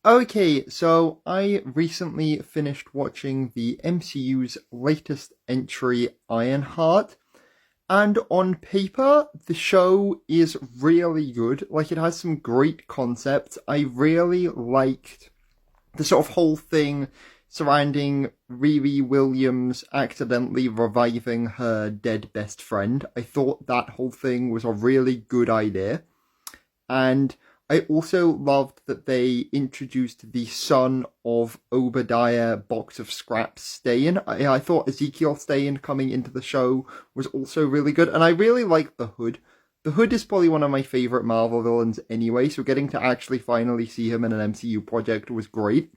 Okay, so I recently finished watching the MCU's latest entry, Ironheart, and on paper, the show is really good. Like, it has some great concepts. I really liked the sort of whole thing surrounding Riri Williams accidentally reviving her dead best friend. I thought that whole thing was a really good idea. And I also loved that they introduced the son of Obadiah Box of Scraps Stane. I thought Ezekiel Stane coming into the show was also really good, and I really liked the Hood. The Hood is probably one of my favourite Marvel villains anyway, so getting to actually finally see him in an MCU project was great.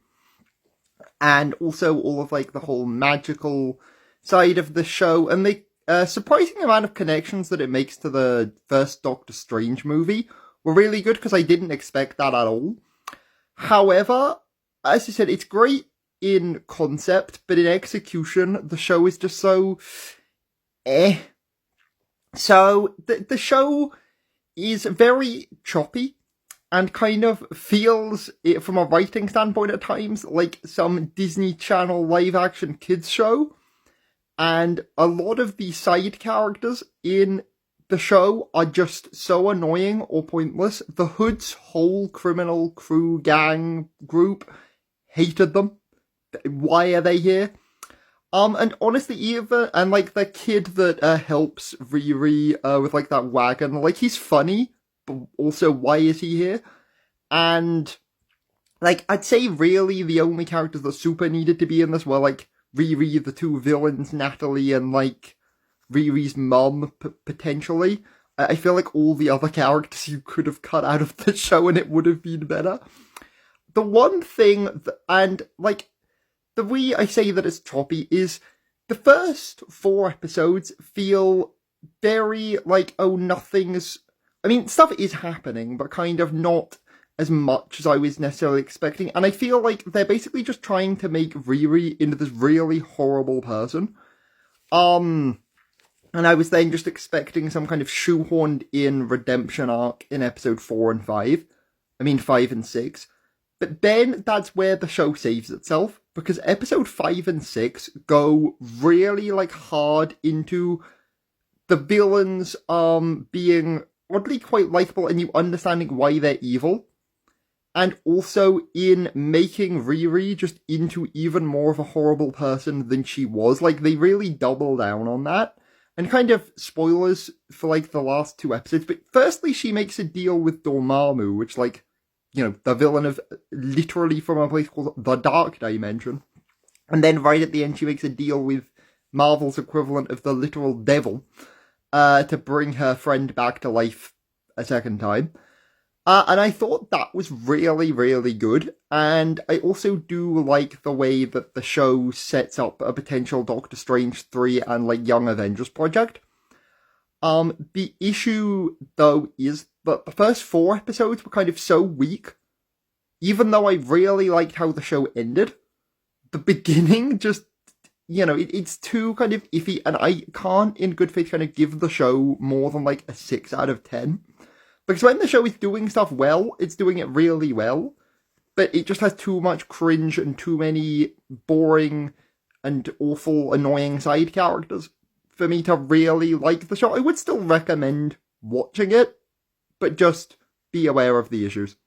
And also all of like the whole magical side of the show, and the surprising amount of connections that it makes to the first Doctor Strange movie were really good, because I didn't expect that at all. However, as I said, it's great in concept, but in execution, the show is just so So, the show is very choppy, and kind of feels, from a writing standpoint at times, like some Disney Channel live-action kids show. And a lot of the side characters in the show are just so annoying or pointless. The Hood's whole criminal crew gang group hated them. Why are they here? And honestly, and like the kid that helps Riri with like that wagon, like he's funny, but also why is he here? And like I'd say really the only characters that super needed to be in this were like Riri, the two villains, Natalie, and like Riri's mum, potentially. I feel like all the other characters you could have cut out of the show and it would have been better. The one thing, and like, the way I say that it's choppy is the first 4 episodes feel very like, oh, nothing's... I mean, stuff is happening, but kind of not as much as I was necessarily expecting. And I feel like they're basically just trying to make Riri into this really horrible person. And I was then just expecting some kind of shoehorned in redemption arc in episode 4 and 5. I mean 5 and 6. But then that's where the show saves itself, because episode 5 and 6 go really like hard into the villains being oddly quite likable and you understanding why they're evil. And also in making Riri just into even more of a horrible person than she was. Like, they really double down on that. And kind of spoilers for, like, the last 2 episodes. But firstly, she makes a deal with Dormammu, which, like, you know, the villain of literally from a place called the Dark Dimension. And then right at the end, she makes a deal with Marvel's equivalent of the literal devil to bring her friend back to life a second time. And I thought that was really, really good. And I also do like the way that the show sets up a potential Doctor Strange 3 and, like, Young Avengers project. The issue, though, is that the first 4 episodes were kind of so weak. Even though I really liked how the show ended, the beginning just, you know, it's too kind of iffy. And I can't, in good faith, kind of give the show more than, like, a 6 out of 10. Because when the show is doing stuff well, it's doing it really well, but it just has too much cringe and too many boring and awful, annoying side characters for me to really like the show. I would still recommend watching it, but just be aware of the issues.